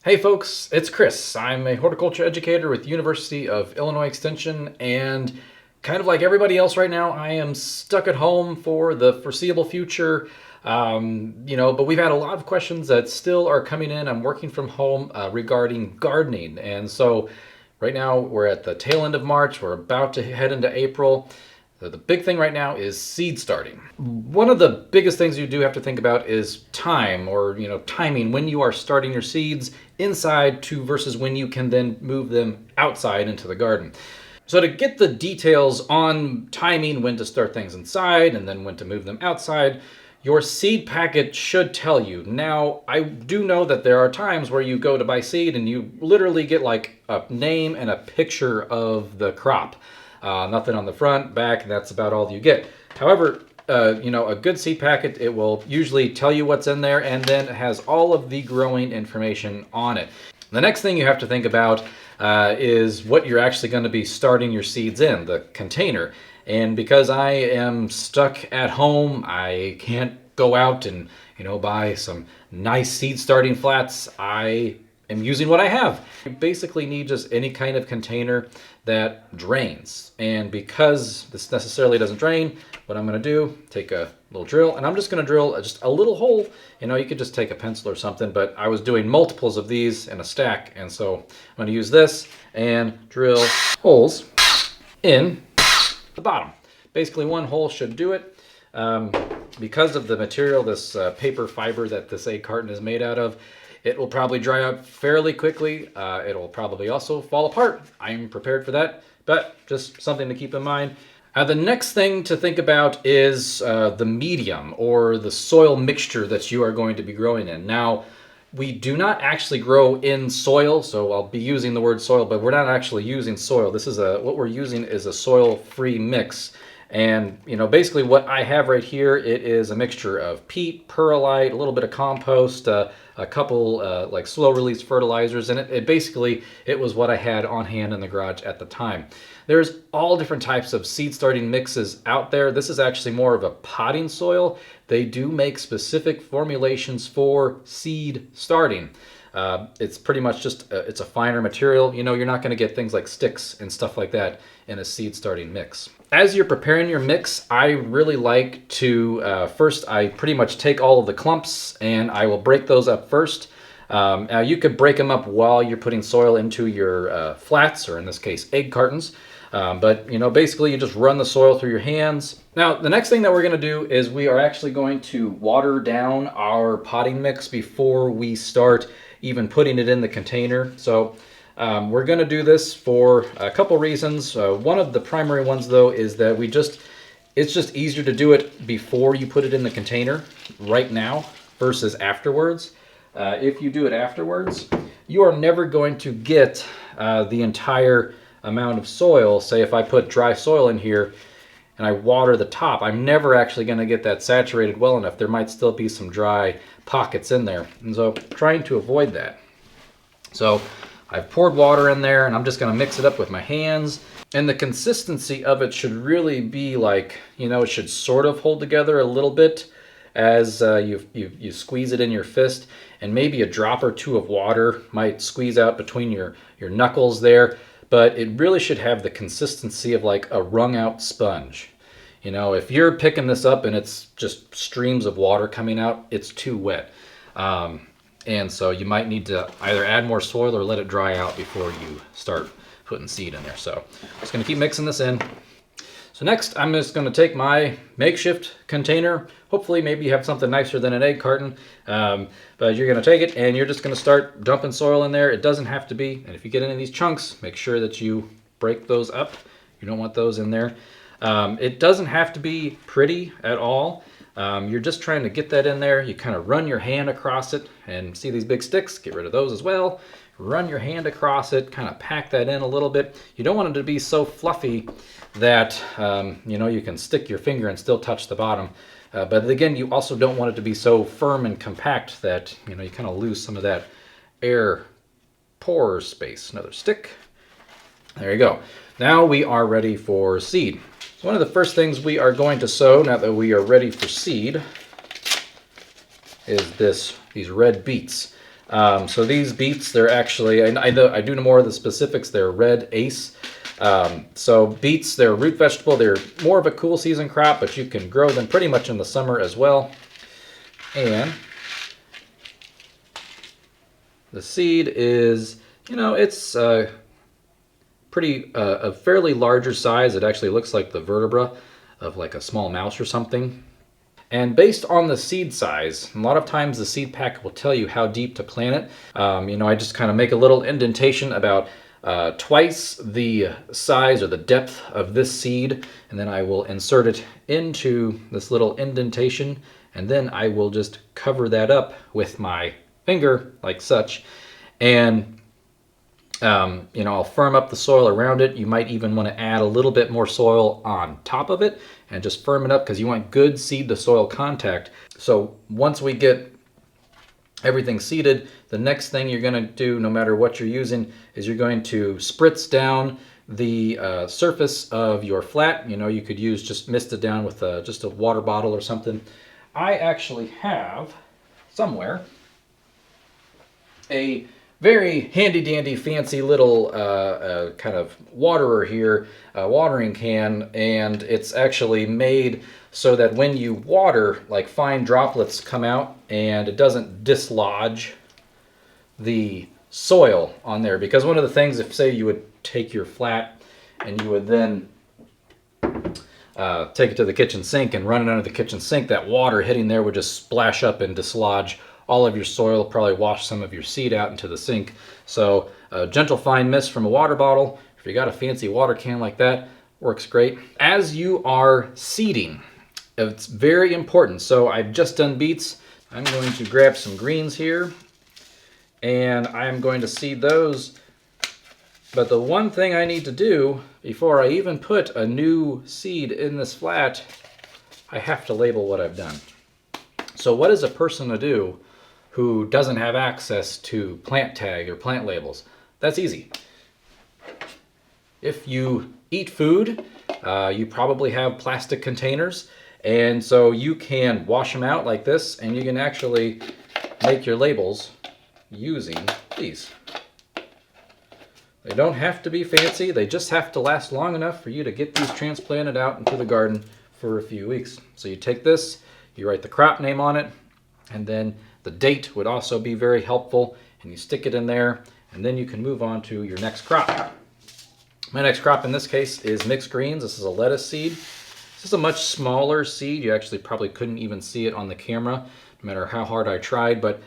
Hey folks, it's Chris. I'm a horticulture educator with University of Illinois Extension, and kind of like everybody else right now, I am stuck at home for the foreseeable future. But we've had a lot of questions that still are coming in. I'm working from home regarding gardening, and so right now we're at the tail end of March. We're about to head into April. So the big thing right now is seed starting. One of the biggest things you do have to think about is time, or timing, when you are starting your seeds inside to versus when you can then move them outside into the garden. So to get the details on timing, when to start things inside and then when to move them outside, your seed packet should tell you. Now, I do know that there are times where you go to buy seed and you literally get like a name and a picture of the crop. Nothing on the front, back, and that's about all you get. However, a good seed packet, it will usually tell you what's in there, and then it has all of the growing information on it. The next thing you have to think about is what you're actually going to be starting your seeds in, the container. And because I am stuck at home, I can't go out and buy some nice seed starting flats. I am using what I have. You basically need just any kind of container that drains. And because this necessarily doesn't drain, what I'm going to do, take a little drill, and I'm just going to drill just a little hole. You could just take a pencil or something, but I was doing multiples of these in a stack, and so I'm going to use this and drill holes in the bottom. Basically one hole should do it. Because of the material, this paper fiber that this egg carton is made out of, it will probably dry out fairly quickly. It'll probably also fall apart. I'm prepared for that, but just something to keep in mind. The next thing to think about is the medium or the soil mixture that you are going to be growing in. Now, we do not actually grow in soil, so I'll be using the word soil, but we're not actually using soil. This is what we're using is a soil-free mix. And basically what I have right here, it is a mixture of peat, perlite, a little bit of compost, a couple like slow release fertilizers, and it was what I had on hand in the garage at the time. There's all different types of seed starting mixes out there. This is actually more of a potting soil. They do make specific formulations for seed starting. It's pretty much just it's a finer material. You're not going to get things like sticks and stuff like that in a seed starting mix. As you're preparing your mix, I really like to first I pretty much take all of the clumps and I will break those up first. Now you could break them up while you're putting soil into your flats, or in this case egg cartons. But basically you just run the soil through your hands. Now the next thing that we're going to do is we are actually going to water down our potting mix before we start even putting it in the container. So we're going to do this for a couple reasons. One of the primary ones though is that it's just easier to do it before you put it in the container right now versus afterwards. If you do it afterwards, you are never going to get the entire amount of soil. Say if I put dry soil in here and I water the top, I'm never actually going to get that saturated well enough. There might still be some dry pockets in there, and so trying to avoid that. So I've poured water in there and I'm just going to mix it up with my hands, and the consistency of it should really be like, it should sort of hold together a little bit as you squeeze it in your fist, and maybe a drop or two of water might squeeze out between your knuckles there. But it really should have the consistency of like a wrung out sponge. If you're picking this up and it's just streams of water coming out, it's too wet. And so you might need to either add more soil or let it dry out before you start putting seed in there. So I'm just going to keep mixing this in. So next, I'm just going to take my makeshift container. Hopefully, maybe you have something nicer than an egg carton. But you're going to take it and you're just going to start dumping soil in there. It doesn't have to be. And if you get any of these chunks, make sure that you break those up. You don't want those in there. It doesn't have to be pretty at all. You're just trying to get that in there. You kind of run your hand across it, and see these big sticks? Get rid of those as well. Run your hand across it, kind of pack that in a little bit. You don't want it to be so fluffy that you can stick your finger and still touch the bottom. But again, you also don't want it to be so firm and compact that you kind of lose some of that air pore space. Another stick. There you go. Now we are ready for seed. So one of the first things we are going to sow now that we are ready for seed is these red beets. So these beets, they're actually, I do know more of the specifics, they're red ace. So beets, they're a root vegetable. They're more of a cool season crop, but you can grow them pretty much in the summer as well. And the seed is, it's a fairly larger size. It actually looks like the vertebra of like a small mouse or something. And based on the seed size, a lot of times the seed pack will tell you how deep to plant it. I just kind of make a little indentation about twice the size or the depth of this seed, and then I will insert it into this little indentation, and then I will just cover that up with my finger like such. And I'll firm up the soil around it. You might even want to add a little bit more soil on top of it and just firm it up because you want good seed to soil contact. So once we get everything seeded, the next thing you're going to do, no matter what you're using, is you're going to spritz down the surface of your flat. You could use just mist it down with just a water bottle or something. I actually have somewhere a very handy dandy fancy little kind of waterer here, watering can, and it's actually made so that when you water, like fine droplets come out and it doesn't dislodge the soil on there. Because one of the things, if say you would take your flat and you would then take it to the kitchen sink and run it under the kitchen sink, that water hitting there would just splash up and dislodge all of your soil, probably wash some of your seed out into the sink. So a gentle fine mist from a water bottle, if you got a fancy water can like that, works great. As you are seeding, it's very important. So I've just done beets. I'm going to grab some greens here and I'm going to seed those. But the one thing I need to do before I even put a new seed in this flat, I have to label what I've done. So what is a person to do who doesn't have access to plant tag or plant labels? That's easy. If you eat food, you probably have plastic containers, and so you can wash them out like this, and you can actually make your labels using these. They don't have to be fancy, they just have to last long enough for you to get these transplanted out into the garden for a few weeks. So you take this, you write the crop name on it, and then the date would also be very helpful, and you stick it in there, and then you can move on to your next crop. My next crop in this case is mixed greens. This is a lettuce seed. This is a much smaller seed. You actually probably couldn't even see it on the camera, no matter how hard I tried, but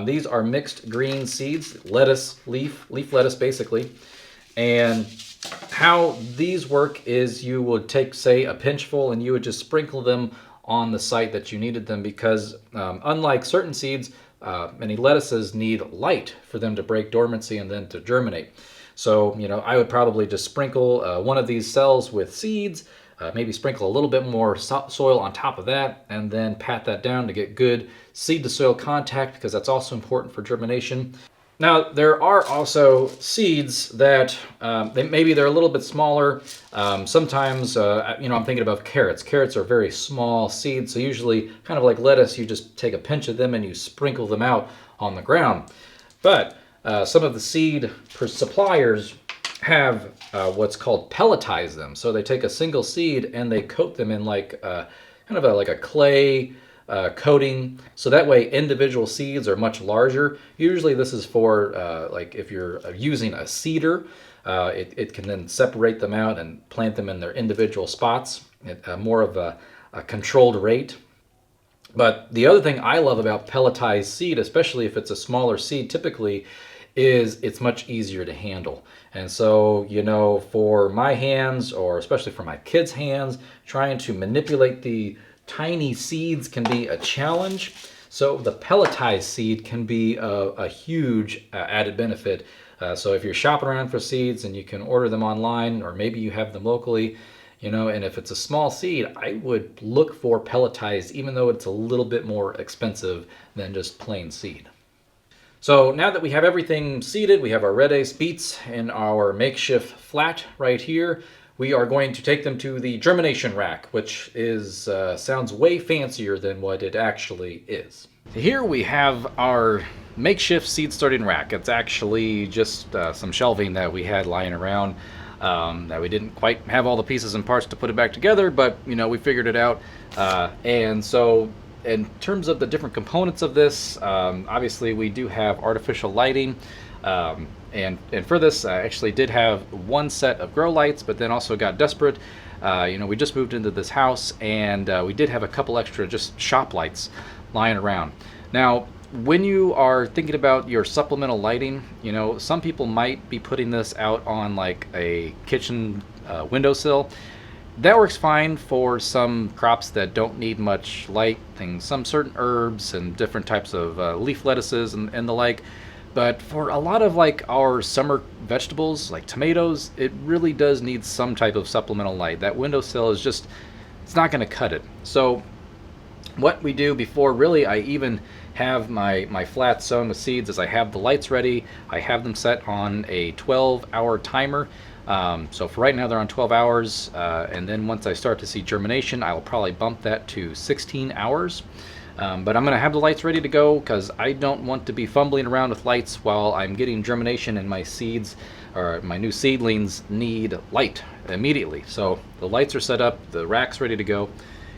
these are mixed green seeds, lettuce, leaf lettuce basically. And how these work is you would take, say, a pinchful and you would just sprinkle them on the site that you needed them, because unlike certain seeds, many lettuces need light for them to break dormancy and then to germinate. So, I would probably just sprinkle one of these cells with seeds, maybe sprinkle a little bit more soil on top of that, and then pat that down to get good seed to soil contact, because that's also important for germination. Now, there are also seeds that maybe they're a little bit smaller. Sometimes, I'm thinking about carrots. Carrots are very small seeds, so usually, kind of like lettuce, you just take a pinch of them and you sprinkle them out on the ground. But some of the seed suppliers have what's called pelletize them. So they take a single seed and they coat them in like like a clay coating, so that way individual seeds are much larger. Usually this is for like if you're using a seeder, it can then separate them out and plant them in their individual spots at more of a controlled rate. But the other thing I love about pelletized seed, especially if it's a smaller seed typically, is it's much easier to handle. And so, for my hands, or especially for my kids' hands, trying to manipulate the tiny seeds can be a challenge. So the pelletized seed can be a huge added benefit. So if you're shopping around for seeds and you can order them online, or maybe you have them locally, and if it's a small seed, I would look for pelletized, even though it's a little bit more expensive than just plain seed. So now that we have everything seeded, we have our red ace beets in our makeshift flat right here, we are going to take them to the germination rack, which is sounds way fancier than what it actually is. Here we have our makeshift seed starting rack. It's actually just some shelving that we had lying around that we didn't quite have all the pieces and parts to put it back together, but we figured it out. And so in terms of the different components of this, obviously we do have artificial lighting. And for this, I actually did have one set of grow lights, but then also got desperate. We just moved into this house, and we did have a couple extra just shop lights lying around. Now, when you are thinking about your supplemental lighting, some people might be putting this out on like a kitchen windowsill. That works fine for some crops that don't need much light, some certain herbs and different types of leaf lettuces and the like. But for a lot of like our summer vegetables, like tomatoes, it really does need some type of supplemental light. That windowsill is just, it's not going to cut it. So what we do before really I even have my flat sown with seeds is I have the lights ready. I have them set on a 12-hour timer. So for right now they're on 12 hours, and then once I start to see germination, I'll probably bump that to 16 hours. But I'm going to have the lights ready to go because I don't want to be fumbling around with lights while I'm getting germination, and my seeds or my new seedlings need light immediately. So the lights are set up, the rack's ready to go.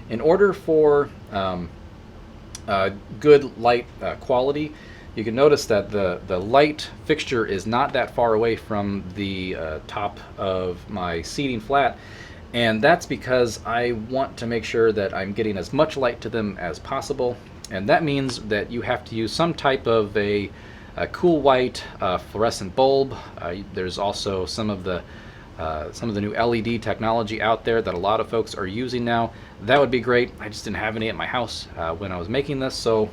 In order for good light quality, you can notice that the light fixture is not that far away from the top of my seeding flat. And that's because I want to make sure that I'm getting as much light to them as possible. And that means that you have to use some type of a cool white fluorescent bulb. There's also some of the new LED technology out there that a lot of folks are using now. That would be great. I just didn't have any at my house when I was making this. So,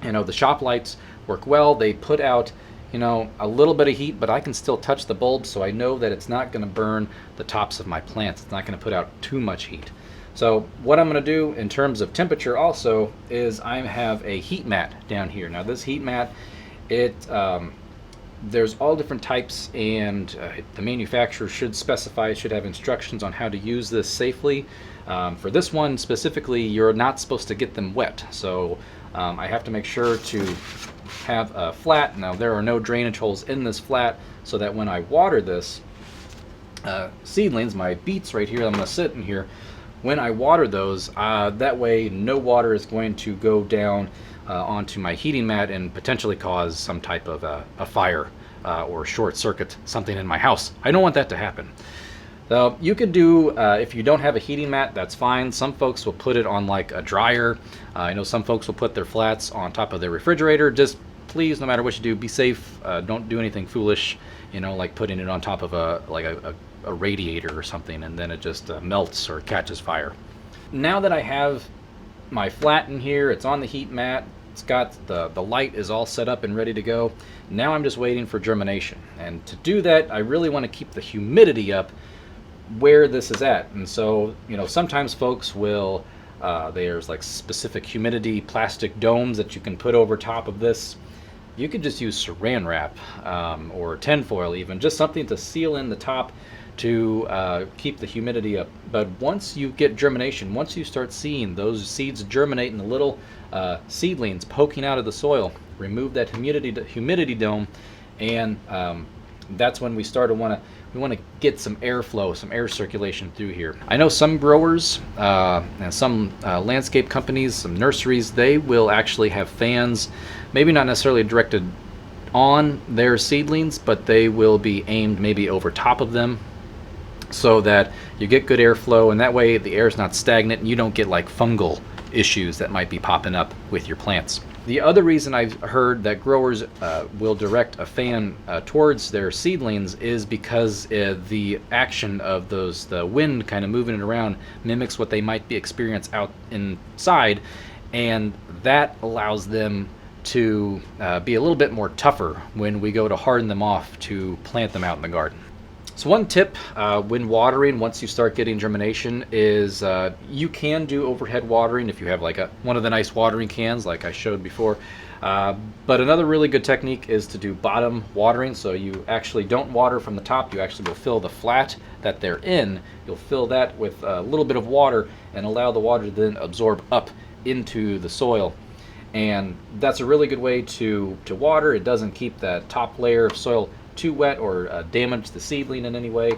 the shop lights work well. They put out a little bit of heat, but I can still touch the bulb, so I know that it's not going to burn the tops of my plants. It's not going to put out too much heat. So what I'm going to do in terms of temperature also is I have a heat mat down here. Now this heat mat, there's all different types, and the manufacturer should have instructions on how to use this safely. For this one specifically, you're not supposed to get them wet, so I have to make sure to have a flat. Now there are no drainage holes in this flat, so that when I water this seedlings, my beets right here, I'm going to sit in here, when I water those, that way no water is going to go down onto my heating mat and potentially cause some type of a fire or short circuit, something in my house. I don't want that to happen. So you could do, if you don't have a heating mat, that's fine. Some folks will put it on like a dryer. I know some folks will put their flats on top of their refrigerator. Just please, no matter what you do, be safe. Don't do anything foolish, like putting it on top of a radiator or something, and then it just melts or catches fire. Now that I have my flat in here, it's on the heat mat, it's got the light is all set up and ready to go. Now I'm just waiting for germination. And to do that, I really want to keep the humidity up where this is at. And so, sometimes folks will, there's like specific humidity plastic domes that you can put over top of this. You could just use saran wrap or tinfoil even, just something to seal in the top to keep the humidity up. But once you get germination, once you start seeing those seeds germinate in the little seedlings poking out of the soil, remove that humidity dome, and that's when we want to get some airflow, some air circulation through here. I know some growers and some landscape companies, some nurseries, they will actually have fans, maybe not necessarily directed on their seedlings, but they will be aimed maybe over top of them so that you get good airflow, and that way the air is not stagnant and you don't get like fungal issues that might be popping up with your plants. The other reason I've heard that growers will direct a fan towards their seedlings is because the action of the wind kind of moving it around mimics what they might be experiencing out inside, and that allows them to be a little bit more tougher when we go to harden them off to plant them out in the garden. So one tip when watering, once you start getting germination, is you can do overhead watering if you have like one of the nice watering cans like I showed before. But another really good technique is to do bottom watering. So you actually don't water from the top, you actually will fill the flat that they're in. You'll fill that with a little bit of water and allow the water to then absorb up into the soil. And that's a really good way to water. It doesn't keep that top layer of soil too wet or damage the seedling in any way.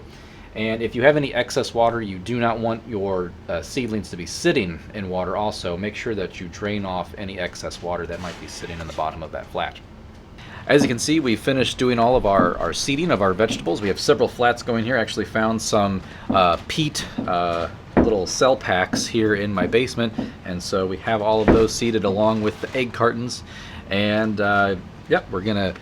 And if you have any excess water, you do not want your seedlings to be sitting in water also. Make sure that you drain off any excess water that might be sitting in the bottom of that flat. As you can see, we finished doing all of our seeding of our vegetables. We have several flats going here. I actually found some peat little cell packs here in my basement, and so we have all of those seeded along with the egg cartons. And yep, we're gonna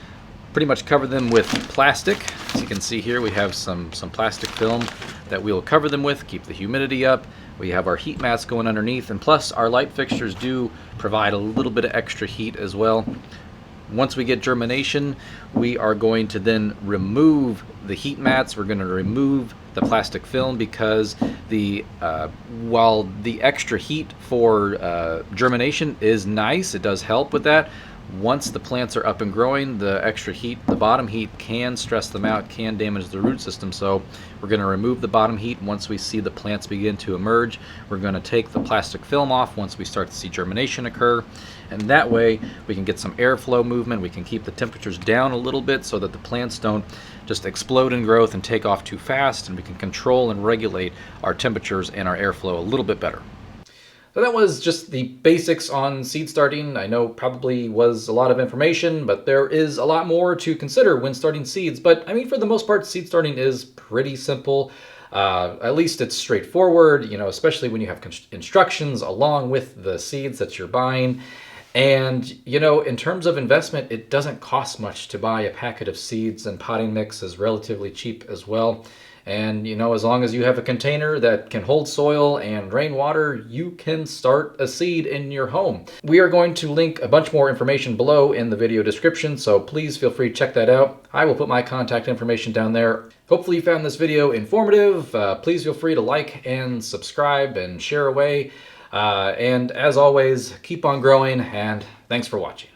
pretty much cover them with plastic. As you can see here, we have some plastic film that we'll cover them with, keep the humidity up. We have our heat mats going underneath, and plus our light fixtures do provide a little bit of extra heat as well. Once we get germination, we are going to then remove the heat mats. We're going to remove the plastic film because while the extra heat for germination is nice, it does help with that. Once the plants are up and growing, the extra heat, the bottom heat, can stress them out, can damage the root system. So we're going to remove the bottom heat once we see the plants begin to emerge. We're going to take the plastic film off once we start to see germination occur. And that way we can get some airflow movement. We can keep the temperatures down a little bit so that the plants don't just explode in growth and take off too fast. And we can control and regulate our temperatures and our airflow a little bit better. So that was just the basics on seed starting. I know probably was a lot of information, but there is a lot more to consider when starting seeds. But I mean, for the most part, seed starting is pretty simple. At least it's straightforward, you know, especially when you have instructions along with the seeds that you're buying. And, you know, in terms of investment, it doesn't cost much to buy a packet of seeds, and potting mix is relatively cheap as well. And, you know, as long as you have a container that can hold soil and rainwater, you can start a seed in your home. We are going to link a bunch more information below in the video description, so please feel free to check that out. I will put my contact information down there. Hopefully you found this video informative. Please feel free to like and subscribe and share away. And as always, keep on growing, and thanks for watching.